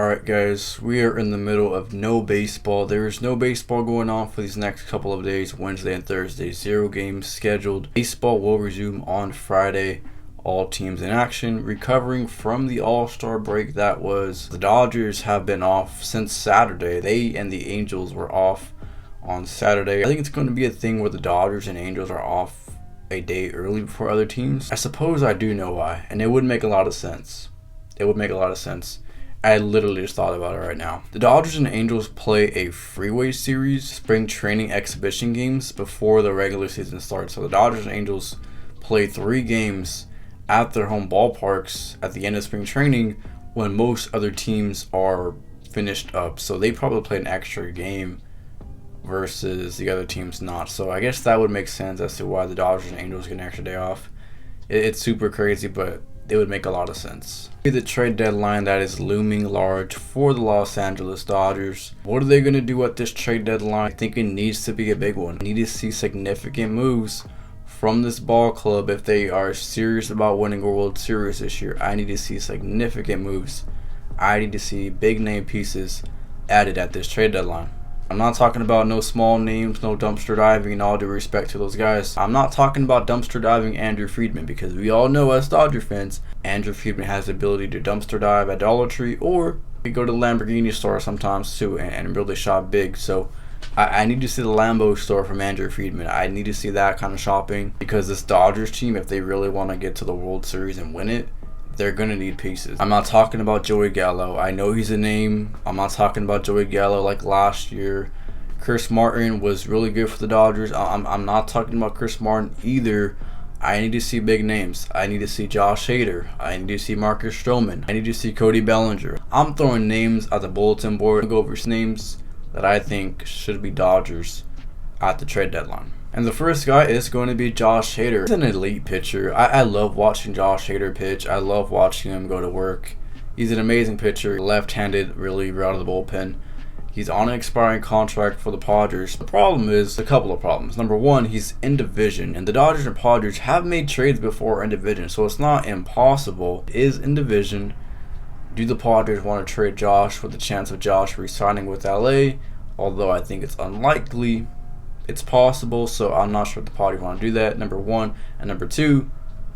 Alright guys, we are in the middle of no baseball. There is no baseball going on for these next couple of days, Wednesday and Thursday. 0 games scheduled. Baseball will resume on Friday. All teams in action, recovering from the All-Star break that was. The Dodgers have been off since Saturday. They and the Angels were off on Saturday. I think it's going to be a thing where the Dodgers and Angels are off a day early before other teams. I suppose I do know why, and it would make a lot of sense. It would make a lot of sense. I literally just thought about it right now. The Dodgers and Angels play a freeway series, spring training exhibition games before the regular season starts. So the Dodgers and Angels play 3 games at their home ballparks at the end of spring training when most other teams are finished up. So they probably play an extra game versus the other teams not. So I guess that would make sense as to why the Dodgers and Angels get an extra day off. It's super crazy, but it would make a lot of sense. The trade deadline that is looming large for the Los Angeles Dodgers. What are they going to do at this trade deadline? I think it needs to be a big one. I need to see significant moves from this ball club if they are serious about winning a World Series this year. I need to see significant moves. I need to see big name pieces added at this trade deadline. I'm not talking about no small names, no dumpster diving, and all due respect to those guys. I'm not talking about dumpster diving Andrew Friedman, because we all know as Dodger fans, Andrew Friedman has the ability to dumpster dive at Dollar Tree, or we go to the Lamborghini store sometimes too and really shop big. So I need to see the Lambo store from Andrew Friedman. I need to see that kind of shopping, because this Dodgers team, if they really want to get to the World Series and win it, they're going to need pieces. I'm not talking about Joey Gallo. I know he's a name. I'm not talking about Joey Gallo like last year. Chris Martin was really good for the Dodgers. I'm not talking about Chris Martin either. I need to see big names. I need to see Josh Hader. I need to see Marcus Stroman. I need to see Cody Bellinger. I'm throwing names at the bulletin board. I'll go over names that I think should be Dodgers at the trade deadline. And the first guy is going to be Josh Hader. He's an elite pitcher. I love watching Josh Hader pitch. I love watching him go to work. He's an amazing pitcher, left-handed reliever out of the bullpen. He's on an expiring contract for the Padres. The problem is a couple of problems. Number one, he's in division, and the Dodgers and Padres have made trades before in division, so it's not impossible. It is in division. Do the Padres want to trade Josh with the chance of Josh re-signing with LA? Although I think it's unlikely. It's possible, so I'm not sure if the Padres want to do that, number one. And number two,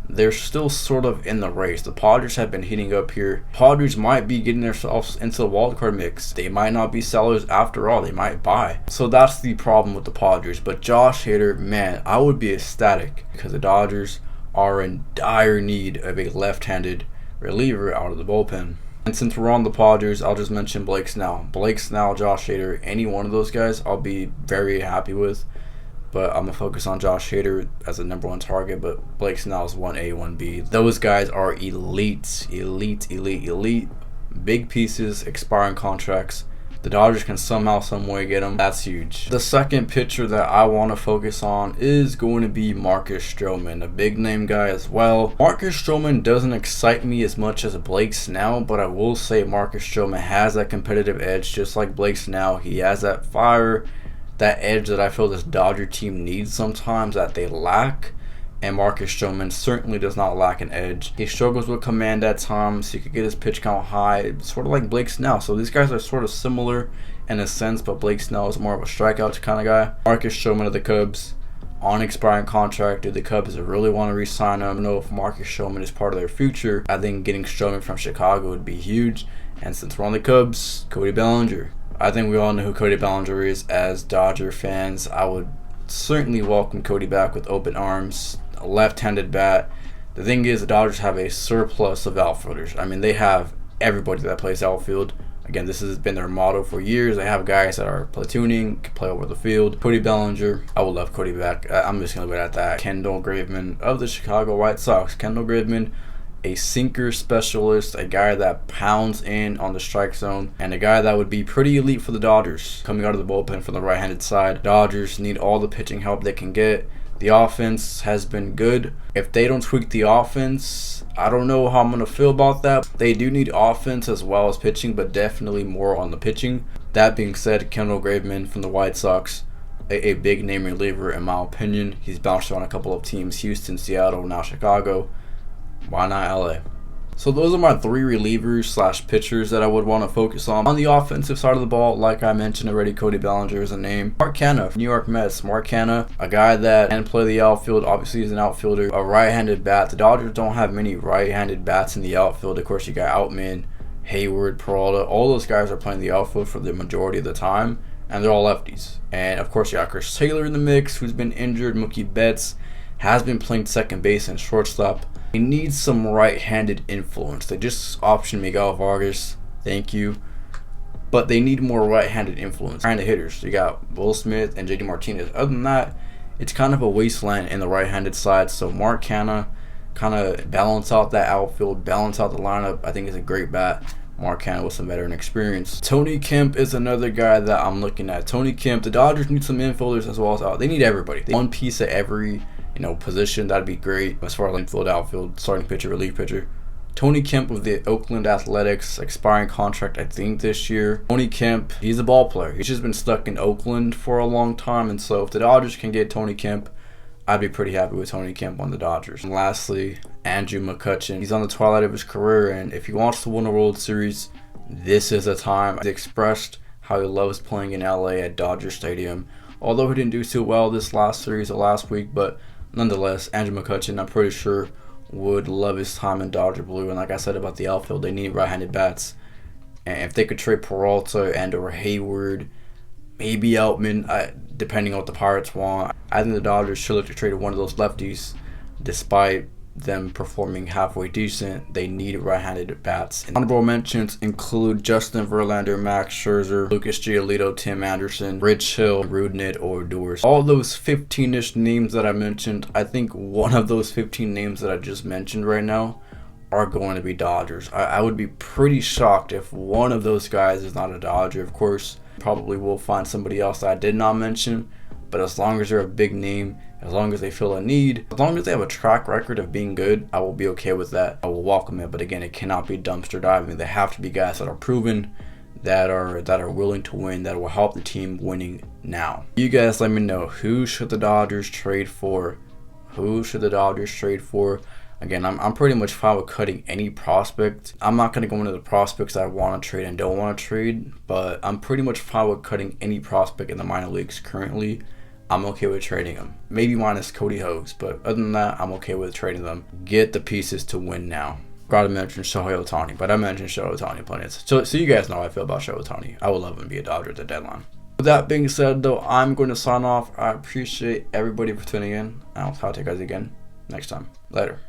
they're still sort of in the race. The Padres have been heating up here. Padres might be getting themselves into the wildcard mix. They might not be sellers after all. They might buy. So that's the problem with the Padres. But Josh Hader, man, I would be ecstatic, because the Dodgers are in dire need of a left-handed reliever out of the bullpen. And since we're on the Padres, I'll just mention Blake Snell. Blake Snell, Josh Hader, any one of those guys I'll be very happy with. But I'm going to focus on Josh Hader as the number one target. But Blake Snell is 1A, 1B. Those guys are elite. Big pieces, expiring contracts. The Dodgers can somehow, some way get them. That's huge. The second pitcher that I want to focus on is going to be Marcus Stroman, a big name guy as well. Marcus Stroman doesn't excite me as much as Blake Snell, but I will say Marcus Stroman has that competitive edge, just like Blake Snell. He has that fire, that edge that I feel this Dodger team needs sometimes that they lack. And Marcus Stroman certainly does not lack an edge. He struggles with command at times. He could get his pitch count high, sort of like Blake Snell. So these guys are sort of similar in a sense, but Blake Snell is more of a strikeout kind of guy. Marcus Stroman of the Cubs on expiring contract. Do the Cubs really want to re-sign him? I don't know if Marcus Stroman is part of their future. I think getting Stroman from Chicago would be huge. And since we're on the Cubs, Cody Bellinger. I think we all know who Cody Bellinger is as Dodger fans. I would certainly welcome Cody back with open arms. A left-handed bat. The thing is, the Dodgers have a surplus of outfielders. I mean, they have everybody that plays outfield. Again, this has been their motto for years. They have guys that are platooning, can play over the field. Cody Bellinger, I would love Cody back. I'm just going to leave it at that. Kendall Graveman of the Chicago White Sox. Kendall Graveman, a sinker specialist, a guy that pounds in on the strike zone, and a guy that would be pretty elite for the Dodgers. Coming out of the bullpen from the right-handed side, Dodgers need all the pitching help they can get. The offense has been good. If they don't tweak the offense, I don't know how I'm going to feel about that. They do need offense as well as pitching, but definitely more on the pitching. That being said, Kendall Graveman from the White Sox, a big name reliever in my opinion. He's bounced around a couple of teams, Houston, Seattle, now Chicago. Why not LA? So those are my 3 relievers slash pitchers that I would want to focus on. On the offensive side of the ball, like I mentioned already, Cody Bellinger is a name. Mark Canha, New York Mets. Mark Canha, a guy that can play the outfield. Obviously, he's an outfielder. A right-handed bat. The Dodgers don't have many right-handed bats in the outfield. Of course, you got Outman, Hayward, Peralta. All those guys are playing the outfield for the majority of the time, and they're all lefties. And of course, you got Chris Taylor in the mix, who's been injured. Mookie Betts has been playing second base and shortstop. They need some right-handed influence. They just optioned Miguel Vargas. Thank you. But they need more right-handed influence. Right-handed hitters. You got Will Smith and JD Martinez. Other than that, it's kind of a wasteland in the right-handed side. So Mark Canha kind of balance out that outfield, balance out the lineup. I think it's a great bat. Mark Canha with some veteran experience. Tony Kemp is another guy that I'm looking at. Tony Kemp, the Dodgers need some infielders as well as out. They need everybody. One piece of every position. That'd be great as far as infield, outfield, starting pitcher, relief pitcher. Tony Kemp with the Oakland Athletics, expiring contract I think this year. Tony Kemp, he's a ball player. He's just been stuck in Oakland for a long time, and so if the Dodgers can get Tony Kemp, I'd be pretty happy with Tony Kemp on the Dodgers. And lastly, Andrew McCutchen. He's on the twilight of his career, and if he wants to win a World Series, this is the time. He expressed how he loves playing in LA at Dodger Stadium. Although he didn't do too well this last series or last week, but nonetheless, Andrew McCutchen, I'm pretty sure, would love his time in Dodger Blue. And like I said about the outfield, they need right-handed bats. And if they could trade Peralta and or Hayward, maybe Outman, depending on what the Pirates want, I think the Dodgers should look to trade one of those lefties. Despite them performing halfway decent, they need right-handed bats. And honorable mentions include Justin Verlander, Max Scherzer, Lucas Giolito, Tim Anderson, Rich Hill, Rudnett, or Doers. All those 15-ish names that I mentioned, I think one of those 15 names that I just mentioned right now are going to be Dodgers. I would be pretty shocked if one of those guys is not a Dodger. Of course, probably will find somebody else that I did not mention, but as long as they're a big name, as long as they feel a need, as long as they have a track record of being good, I will be okay with that. I will welcome it, but again, it cannot be dumpster diving. They have to be guys that are proven, that are willing to win, that will help the team winning now. You guys let me know, who should the Dodgers trade for? Who should the Dodgers trade for? Again, I'm pretty much fine with cutting any prospect. I'm not going to go into the prospects I want to trade and don't want to trade, but I'm pretty much fine with cutting any prospect in the minor leagues currently. I'm okay with trading them. Maybe minus Cody Hoggs, but other than that, I'm okay with trading them. Get the pieces to win now. Gotta mention Shohei Ohtani, but I mentioned Shohei Ohtani plenty. So you guys know how I feel about Shohei Ohtani. I would love him to be a Dodger at the deadline. With that being said, though, I'm going to sign off. I appreciate everybody for tuning in. I'll talk to you guys again next time. Later.